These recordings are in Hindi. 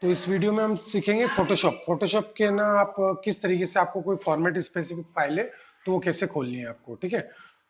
तो इस वीडियो में हम सीखेंगे फोटोशॉप। फोटोशॉप के ना आप किस तरीके से आपको कोई फॉर्मेट स्पेसिफिक फाइल है तो वो कैसे खोलनी है आपको, ठीक है।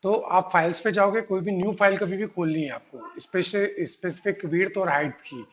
तो आप फाइल्स पे जाओगे, कोई भी न्यू फाइल कभी भी खोलनी है आपको स्पेसिफिक विड्थ और हाइट की,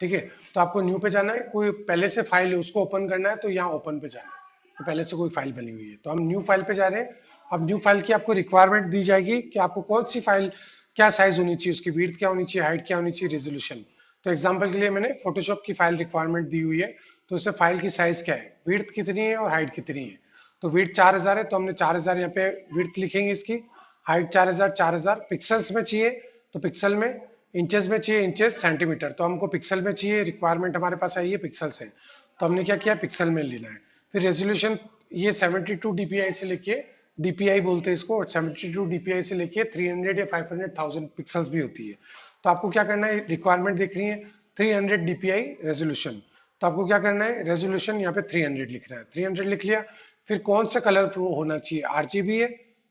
ठीक है। तो आपको न्यू पे जाना है, कोई पहले से फाइल है उसको ओपन करना है तो यहाँ ओपन पे जाना है। तो पहले से कोई फाइल बनी हुई है तो हम न्यू फाइल पे जा रहे हैं। अब न्यू फाइल की आपको रिक्वायरमेंट दी जाएगी कि आपको कौन सी फाइल, क्या साइज होनी चाहिए, उसकी विड्थ क्या होनी चाहिए, हाइट क्या होनी चाहिए, रेजोल्यूशन। तो एग्जांपल के लिए मैंने फोटोशॉप की फाइल रिक्वायरमेंट दी हुई है। तो इससे फाइल की साइज क्या है, विड्थ कितनी है और हाइट कितनी है। तो विड्थ 4000 है तो हमने 4000 यहाँ पे विड्थ लिखेंगे इसकी। हाइट 4000, 4000 पिक्सल्स में चाहिए तो पिक्सल में, इंचेस में चाहिए इंचेस, सेंटीमीटर तो हमको पिक्सल में चाहिए, रिक्वायरमेंट हमारे पास आई है पिक्सल से। तो हमने क्या किया, पिक्सल में लेना है। फिर रेजोल्यूशन ये 72 डीपीआई से लेके, डीपीआई बोलते हैं इसको, और 72 डीपीआई से लेके 300 या 500,000 पिक्सल्स भी होती है। तो आपको क्या करना है, रिक्वायरमेंट देख रही है 300 डीपीआई रेजोल्यूशन। तो आपको क्या करना है, रेजोल्यूशन यहाँ पे 300 लिखना है, 300 लिख लिया। फिर कौन सा कलर प्रो होना चाहिए, आरजीबी है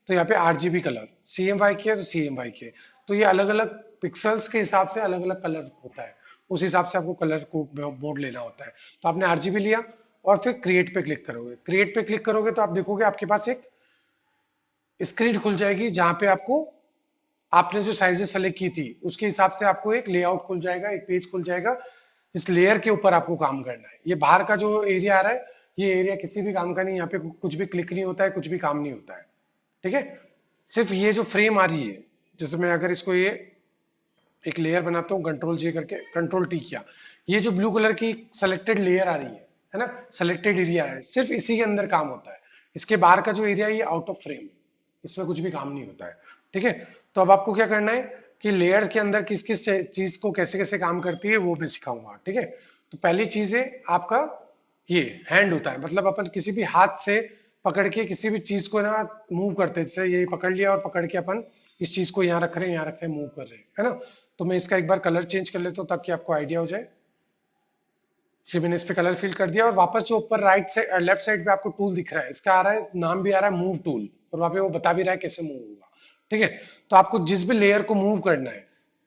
तो यहाँ पे आरजीबी कलर, सीएमवाई के है तो सीएमवाई के। तो ये अलग अलग पिक्सल्स के हिसाब से अलग अलग कलर होता है, उस हिसाब से आपको कलर को बोर्ड लेना होता है। तो आपने आरजीबी लिया और फिर क्रिएट पे क्लिक करोगे। क्रिएट पे क्लिक करोगे तो आप देखोगे आपके पास एक स्क्रीन खुल जाएगी जहां पे आपको आपने जो साइजेस सेलेक्ट की थी उसके हिसाब से आपको एक लेआउट खुल जाएगा, एक पेज खुल जाएगा। इस लेयर के ऊपर आपको काम करना है। ये बाहर का जो एरिया आ रहा है, ये एरिया किसी भी काम का नहीं, यहाँ पे कुछ भी क्लिक नहीं होता है, कुछ भी काम नहीं होता है, ठीक है। सिर्फ ये जो फ्रेम आ रही है, जैसे मैं अगर इसको ये एक लेयर बनाता हूँ, कंट्रोल जे करके कंट्रोल टी किया, ये जो ब्लू कलर की सेलेक्टेड लेयर आ रही है ना, सेलेक्टेड एरिया है, सिर्फ इसी के अंदर काम होता है। इसके बाहर का जो एरिया है ये आउट ऑफ फ्रेम, इसमें कुछ भी काम नहीं होता है, ठीक है। तो अब आपको क्या करना है कि लेयर के अंदर किस किस चीज को कैसे कैसे काम करती है वो मैं सिखाऊंगा, ठीक है। तो पहली चीज है आपका ये हैंड होता है, मतलब अपन किसी भी हाथ से पकड़ के किसी भी चीज को ना मूव करते हैं, जैसे ये पकड़ लिया और पकड़ के अपन इस चीज को यहाँ रख रहे हैं, यहाँ रख रहे हैं, मूव कर रहे हैं, है ना। तो मैं इसका एक बार कलर चेंज कर लेता हूँ ताकि आपको आइडिया हो जाए। ये मैंने इस पे कलर फिल कर दिया और वापस जो ऊपर राइट साइड लेफ्ट साइड पे आपको टूल दिख रहा है, इसका आ रहा है नाम भी आ रहा है मूव टूल, और वहां पे वो बता भी रहा है कैसे मूव होगा, ठीक है। तो आपको जिस भी लेयर को मूव करना है,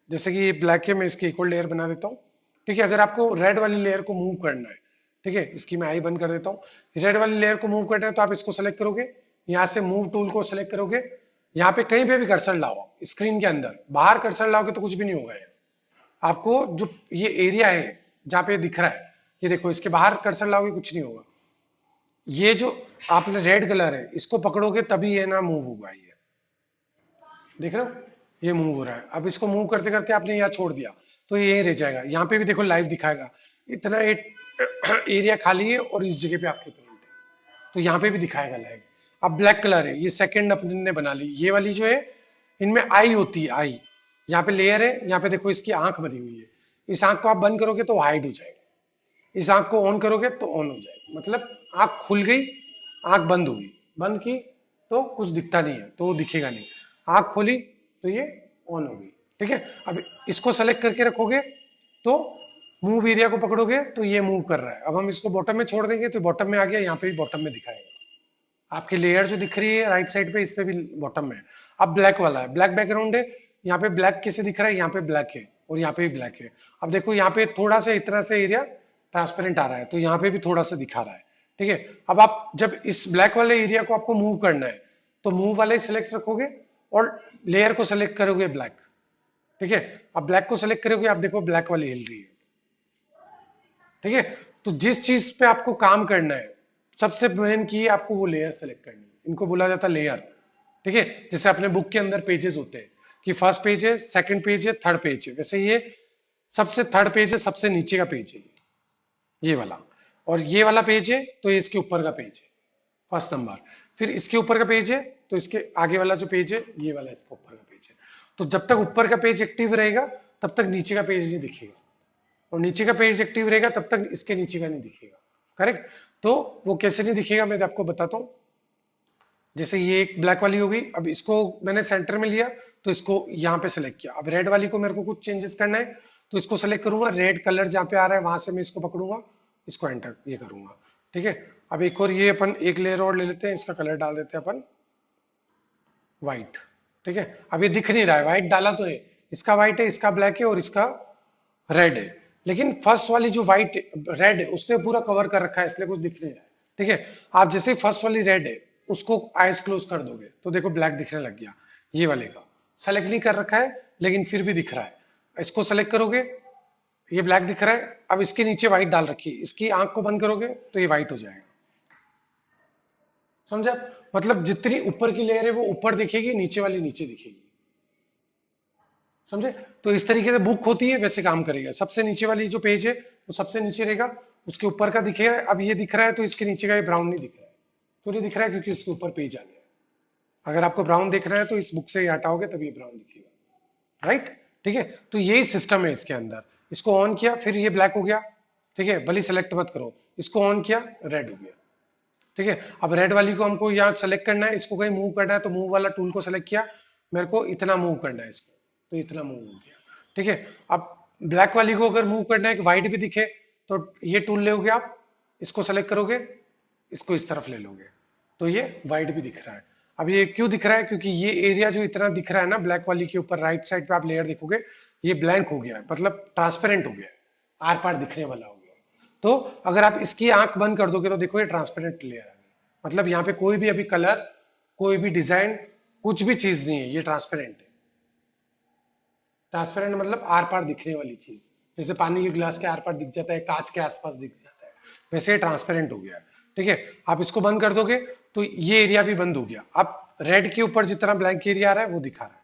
जैसे कि ये ब्लैक है, मैं इसकी एक और लेयर बना देता हूँ, ठीक है। अगर आपको रेड वाली लेयर को मूव करना है, ठीक है, इसकी मैं आई बंद कर देता हूँ। रेड वाली लेयर को मूव करना है तो आप इसको सेलेक्ट करोगे, यहाँ से मूव टूल को सेलेक्ट करोगे, यहाँ पे कहीं पे भी कर्सर लाओ स्क्रीन के अंदर, बाहर कर्सर लाओगे तो कुछ भी नहीं होगा। आपको जो ये एरिया है जहां पे दिख रहा है, ये देखो, इसके बाहर कर्सर लाओगे कुछ नहीं होगा। ये जो आपने रेड कलर है इसको पकड़ोगे तभी ये ना मूव होगा, ये देख रहे हो, ये मूव हो रहा है। अब इसको मूव करते करते आपने यहाँ छोड़ दिया तो ये यहीं रह जाएगा। यहाँ पे भी देखो लाइव दिखाएगा, इतना एक एरिया खाली है और इस जगह पे आपके पेंट है, तो यहाँ पे भी दिखाएगा लाइव। अब ब्लैक कलर है, ये सेकंड अपने ने बना ली, ये वाली जो है इनमें आई होती है, आई यहाँ पे लेयर है, यहाँ पे देखो इसकी आंख बनी हुई है, इस आंख को आप बंद करोगे तो हाइड हो जाएगा, इस आंख को ऑन करोगे तो ऑन हो जाएगा। मतलब आंख खुल गई, आंख बंद हुई, बंद की तो कुछ दिखता नहीं है, तो वो दिखेगा नहीं। आंख खोली तो ये ऑन हो गई, ठीक है। अब इसको सेलेक्ट करके रखोगे तो मूव एरिया को पकड़ोगे तो ये मूव कर रहा है। अब हम इसको बॉटम में छोड़ देंगे तो बॉटम में आ गया, यहाँ पे भी बॉटम में दिखाएगा। आपकी लेयर जो दिख रही है राइट साइड पे, इस पे भी बॉटम में है। अब ब्लैक वाला है, ब्लैक बैकग्राउंड है, यहाँ पे ब्लैक कैसे दिख रहा है, यहाँ पे ब्लैक है और यहाँ पे भी ब्लैक है। अब देखो यहाँ पे थोड़ा सा इतना सा एरिया ट्रांसपेरेंट आ रहा है तो यहाँ पे भी थोड़ा सा दिखा रहा है, ठीक है। अब आप जब इस ब्लैक वाले एरिया को आपको मूव करना है तो मूव वाले सिलेक्ट रखोगे और लेयर को सिलेक्ट करोगे ब्लैक, ठीक है। अब ब्लैक को सिलेक्ट करोगे, आप देखो ब्लैक वाली हिल रही है, ठीक है। तो जिस चीज पे आपको काम करना है, सबसे मेन की आपको वो लेयर सेलेक्ट करनी है, इनको बोला जाता है लेयर, ठीक है। जैसे अपने बुक के अंदर पेजेस होते हैं कि फर्स्ट पेज है, सेकंड पेज है, थर्ड पेज है, वैसे ये सबसे थर्ड पेज है, सबसे नीचे का पेज है ये वाला, और ये वाला पेज है तो ये इसके ऊपर का पेज है फर्स्ट नंबर। फिर इसके ऊपर का पेज है तो इसके आगे वाला जो पेज है ये वाला इसके ऊपर का पेज है। तो जब तक ऊपर का पेज एक्टिव रहेगा तब तक नीचे का पेज नहीं दिखेगा, और नीचे का पेज एक्टिव रहेगा तब तक इसके नीचे का नहीं दिखेगा, करेक्ट। तो वो कैसे नहीं दिखेगा मैं आपको बताता हूँ। जैसे ये एक ब्लैक वाली हो गई, अब इसको मैंने सेंटर में लिया तो इसको यहाँ पे सेलेक्ट किया। अब रेड वाली को मेरे को कुछ चेंजेस करना है तो इसको सेलेक्ट करूंगा, रेड कलर जहाँ पे आ रहा है वहां से मैं इसको पकड़ूंगा, इसको एंटर ये करूंगा, ठीक है। अब एक और ये अपन एक लेयर और ले लेते हैं, इसका कलर डाल देते हैं अपन व्हाइट, ठीक है। अब ये दिख नहीं रहा है, व्हाइट डाला तो है, इसका व्हाइट है, इसका ब्लैक है और इसका रेड है, लेकिन फर्स्ट वाली जो व्हाइट रेड है उसने पूरा कवर कर रखा है, इसलिए कुछ दिख नहीं रहा है। ठीक है, आप जैसे फर्स्ट वाली रेड है उसको आइज क्लोज कर दोगे तो देखो ब्लैक दिखने लग गया। ये वाले का सेलेक्ट नहीं कर रखा है लेकिन फिर भी दिख रहा है, इसको सेलेक्ट करोगे ये ब्लैक दिख रहा है। अब इसके नीचे व्हाइट डाल रखी है, इसकी आंख को बंद करोगे तो ये व्हाइट हो जाएगा। समझा? मतलब जितनी ऊपर की लेयर है वो ऊपर दिखेगी, नीचे वाली नीचे दिखेगी। समझे? तो इस तरीके से बुक होती है, वैसे काम करेगा। सबसे नीचे वाली जो पेज है वो सबसे नीचे रहेगा, उसके ऊपर का दिखेगा। अब ये दिख रहा है तो इसके नीचे का ये ब्राउन नहीं दिख रहा है। क्यों नहीं दिख रहा है? क्योंकि इसके ऊपर पेज आ गया। अगर आपको ब्राउन दिख रहा है तो इस बुक से ये हटाओगे तभी ये ब्राउन दिखेगा। राइट? ठीक है, तो यही सिस्टम है इसके अंदर। इसको ऑन किया फिर ये ब्लैक हो गया। ठीक है, भले सेलेक्ट मत करो, इसको ऑन किया रेड हो गया। ठीक है, अब रेड वाली को हमको यहाँ सेलेक्ट करना है, इसको कहीं मूव करना है तो मूव वाला टूल को सेलेक्ट किया, मेरे को इतना मूव करना है इसको, तो इतना मूव हो गया। ठीक है, अब ब्लैक वाली को अगर मूव करना है कि व्हाइट भी दिखे तो ये टूल लोगे आप, इसको सेलेक्ट करोगे, इसको इस तरफ ले लोगे तो ये व्हाइट भी दिख रहा है। अब ये क्यों दिख रहा है? क्योंकि ये एरिया जो इतना दिख रहा है ना ब्लैक वाली के ऊपर, राइट साइड पे आप लेयर देखोगे ये ब्लैंक हो गया है, मतलब ट्रांसपेरेंट हो गया है, आर पार दिखने वाला हो गया। तो अगर आप इसकी आंख बंद कर दोगे तो देखो ये ट्रांसपेरेंट लेयर है, मतलब यहाँ पे कोई भी अभी कलर, कोई भी डिजाइन, कुछ भी चीज नहीं है, ये ट्रांसपेरेंट है। ट्रांसपेरेंट मतलब आर पार दिखने वाली चीज, जैसे पानी के गिलास के आर पार दिख जाता है, कांच के आसपास दिख जाता है, वैसे ट्रांसपेरेंट हो गया है। ठीक है, आप इसको बंद कर दोगे तो ये एरिया भी बंद हो गया। अब रेड के ऊपर जितना ब्लैंक एरिया आ रहा है वो दिखा रहा है।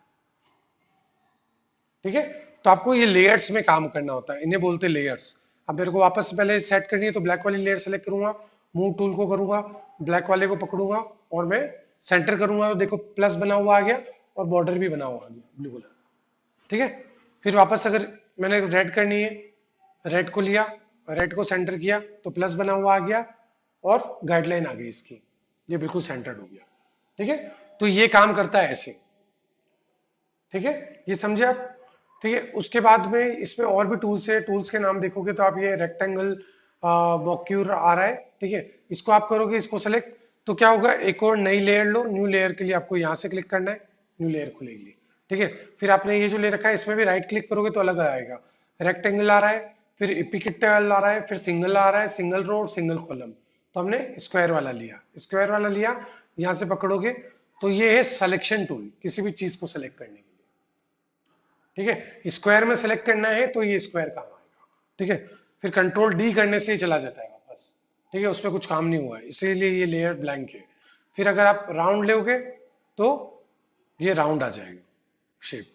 ठीक है, तो आपको ये लेयर्स में काम करना होता है, इन्हें बोलते हैं लेयर्स। अब मेरे को वापस से पहले सेट करनी है तो ब्लैक वाली लेयर सेलेक्ट करूंगा, मूव टूल को करूंगा, ब्लैक वाले को पकड़ूंगा और मैं सेंटर करूंगा तो देखो प्लस बना हुआ आ गया और बॉर्डर भी बना हुआ आ गया ब्लू कलर। ठीक है, फिर वापस अगर मैंने रेड करनी है, रेड को लिया, रेड को सेंटर किया तो प्लस बना हुआ आ गया और गाइडलाइन आ गई इसकी, ये बिल्कुल सेंटर्ड हो गया। ठीक है, तो ये काम करता है ऐसे। ठीक है, ये समझे आप? ठीक है, उसके बाद में इसमें और भी टूल्स है, टूल्स के नाम देखोगे तो आप ये रेक्टेंगल बॉक्यूर आ रहा है। ठीक है, इसको आप करोगे, इसको सेलेक्ट तो क्या होगा, एक और नई लेयर लो, न्यू लेयर के लिए आपको यहाँ से क्लिक करना है, न्यू लेयर खुलेगी। ठीक है, फिर आपने ये जो ले रखा है इसमें भी राइट क्लिक करोगे तो अलग आएगा, रेक्टेंगल आ रहा है, फिर इपिकेटल आ रहा है, फिर सिंगल आ रहा है, सिंगल रो और सिंगल कॉलम। तो हमने स्क्वायर वाला लिया, स्क्वायर वाला लिया, यहाँ से पकड़ोगे तो ये है सिलेक्शन टूल, किसी भी चीज को सिलेक्ट करने के लिए। ठीक है, स्क्वायर में सेलेक्ट करना है तो ये स्क्वायर काम आएगा। ठीक है, फिर कंट्रोल डी करने से ही चला जाता है वापस। ठीक है, उसमें कुछ काम नहीं हुआ है, इसीलिए ये लेयर ब्लैंक है। फिर अगर आप राउंड लोगे तो ये राउंड आ जाएगा शेप,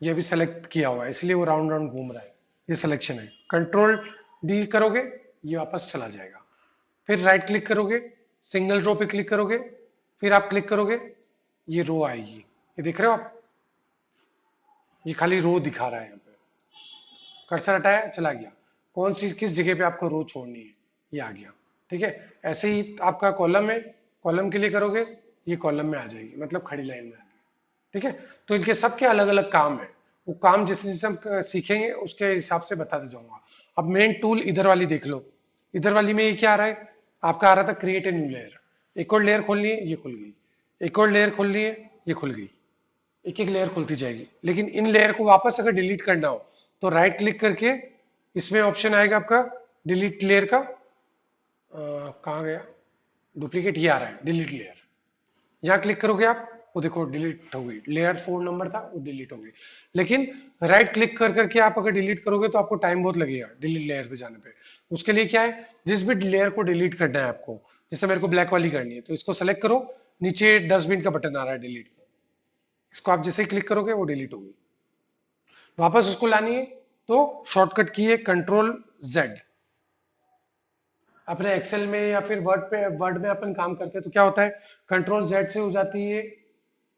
ये भी सेलेक्ट किया हुआ है इसलिए वो राउंड राउंड घूम रहा है, ये सिलेक्शन है। कंट्रोल डी करोगे ये वापस चला जाएगा। फिर राइट क्लिक करोगे, सिंगल रो पे क्लिक करोगे, फिर आप क्लिक करोगे, ये रो आएगी, ये देख रहे हो आप, ये खाली रो दिखा रहा है। यहाँ पे कर्सर हटाया चला गया, कौन सी किस जगह पे आपको रो छोड़नी है ये आ गया। ठीक है, ऐसे ही आपका कॉलम है, कॉलम के लिए करोगे ये कॉलम में आ जाएगी, मतलब खड़ी लाइन में आ गई। ठीक है, तो इनके सबके अलग अलग काम है, वो काम जैसे जैसे हम सीखेंगे उसके हिसाब से बताते जाऊंगा। अब मेन टूल इधर वाली देख लो, इधर वाली में ये क्या आ रहा है, आपका आ रहा था क्रिएट ए न्यू लेयर, एक और लेयर खोलनी है ये खुल गई, एक और लेयर खोलनी है ये खुल गई, एक एक लेयर खुलती जाएगी। लेकिन इन लेयर को वापस अगर डिलीट करना हो तो राइट क्लिक करके इसमें ऑप्शन आएगा आपका डिलीट लेयर का, कहाँ गया, डुप्लीकेट, ये आ रहा है डिलीट लेयर, यहाँ क्लिक करोगे आप, वो देखो डिलीट हो गई, लेयर 4 नंबर था वो डिलीट हो गई। लेकिन राइट क्लिक कर करके आप अगर डिलीट करोगे तो आपको टाइम बहुत लगेगा डिलीट लेयर पे जाने पे। उसके लिए क्या है, जिस भी लेयर को डिलीट करना है आपको, जैसे मेरे को ब्लैक वाली करनी है तो इसको सेलेक्ट करो, नीचे डस्टबिन का बटन आ रहा है डिलीट, इसको आप जैसे ही क्लिक करोगे वो डिलीट होगी। वापस उसको लानी है तो शॉर्टकट की है कंट्रोल जेड। अपने एक्सेल में या फिर वर्ड में अपन काम करते हैं तो क्या होता है, कंट्रोल जेड से हो जाती है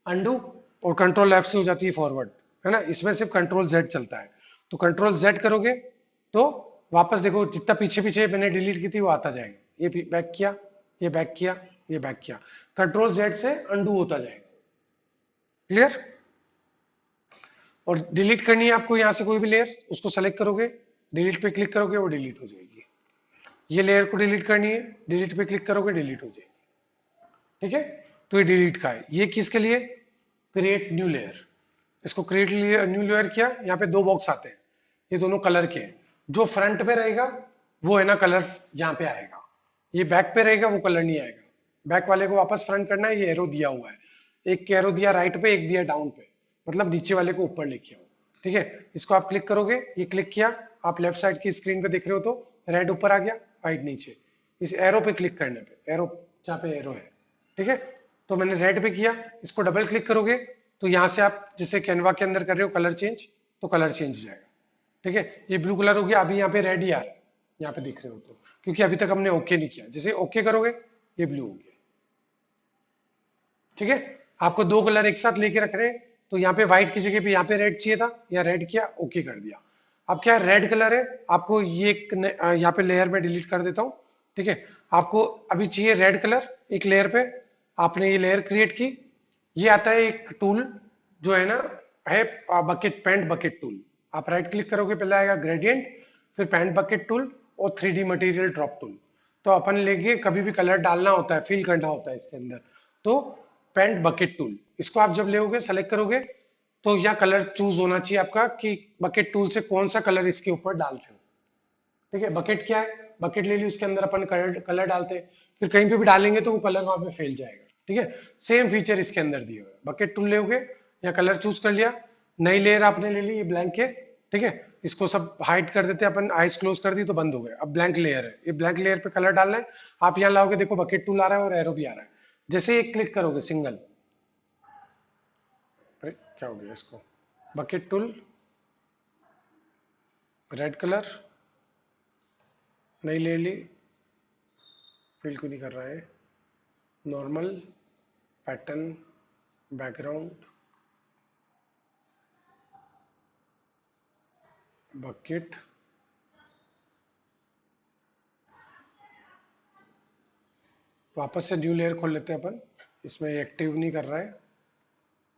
अंडू और कंट्रोल एफ से हो जाती है फॉरवर्ड, है ना, इसमें सिर्फ कंट्रोल जेड चलता है। तो कंट्रोल जेड करोगे तो वापस देखो जितना पीछे पीछे मैंने डिलीट की थी वो आता जाएगा, ये बैक किया, ये बैक किया, ये बैक किया, कंट्रोल जेड से अंडू होता जाएगा। क्लियर? और डिलीट करनी है आपको यहाँ से कोई भी लेयर, उसको सेलेक्ट करोगे, डिलीट पे क्लिक करोगे वो डिलीट हो जाएगी। ये लेयर को डिलीट करनी है, डिलीट पे क्लिक करोगे डिलीट हो जाएगी। ठीक है, तो ये डिलीट का है। ये किसके लिए, क्रिएट न्यू लेयर, इसको क्रिएट न्यू लेयर किया, यहाँ पे दो बॉक्स आते हैं, ये दोनों कलर के हैं। जो फ्रंट पे रहेगा वो है ना कलर यहाँ पे आएगा, ये बैक पे रहेगा वो कलर नहीं आएगा। बैक वाले को वापस फ्रंट करना है, ये एरो दिया हुआ है, एक एरो दिया राइट पे, एक दिया डाउन पे, मतलब नीचे वाले को ऊपर लेके आओ। ठीक है, इसको आप क्लिक करोगे, ये क्लिक किया, आप लेफ्ट साइड की स्क्रीन पे देख रहे हो तो रेड ऊपर आ गया, व्हाइट नीचे। इस एरो पे क्लिक करने पे, एरो जहाँ पे एरो है, ठीक है, तो मैंने रेड पे किया, इसको डबल क्लिक करोगे तो यहाँ से आप जैसे कैनवा के अंदर कर रहे हो कलर चेंज, तो कलर चेंज हो जाएगा। ठीक है, ये ब्लू कलर हो गया, अभी यहाँ पे रेड ही आ रहा है, यहाँ पे दिख रहे हो तो, क्योंकि अभी तक हमने ओके नहीं किया, जैसे ओके करोगे ये ब्लू हो गया। ठीक है, आपको दो कलर एक साथ लेके रख रहे हैं, तो यहाँ पे व्हाइट की जगह पे यहाँ पे रेड चाहिए था, या रेड किया ओके कर दिया। अब क्या रेड कलर है, आपको ये यहाँ पे लेयर में डिलीट कर देता हूँ। ठीक है, आपको अभी चाहिए रेड कलर, एक लेयर पे आपने ये लेयर क्रिएट की, ये आता है एक टूल जो है ना, है बकेट, पेंट बकेट टूल। आप राइट क्लिक करोगे, पहले आएगा ग्रेडियंट, फिर पेंट बकेट टूल और 3D मटेरियल ड्रॉप टूल। तो अपन लेके कभी भी कलर डालना होता है, फिल करना होता है इसके अंदर, तो पेंट बकेट टूल, इसको आप जब लोगे सेलेक्ट करोगे तो यह कलर चूज होना चाहिए आपका कि बकेट टूल से कौन सा कलर इसके ऊपर डाल रहे हो। ठीक है, बकेट क्या है, बकेट ले ली, उसके अंदर अपन कलर कलर डालते हैं, फिर कहीं पे भी डालेंगे तो वो कलर वहां पे फैल जाएगा। ठीक है, सेम फीचर इसके अंदर दिए हुए, बकेट टूल लोगे या कलर चूज कर लिया, नई लेयर आपने ले ली, ये ब्लैंक है। ठीक है, इसको सब हाइड कर देते हैं अपन, आइज क्लोज कर दी तो बंद हो गए, अब ब्लैंक लेयर है, ये ब्लैंक लेयर पे कलर डालना है। आप यहाँ लाओगे, देखो बकेट टूल आ रहा है और एरो भी आ रहा है, जैसे ये क्लिक करोगे सिंगल, अरे क्या हो गया इसको, बकेट टूल, रेड कलर, नई ले ली, फिल क्यों नहीं कर रहा है, नॉर्मल, पैटर्न, बैकग्राउंड, बकेट, वापस से न्यू लेयर खोल लेते हैं अपन, इसमें एक्टिव नहीं कर रहा है,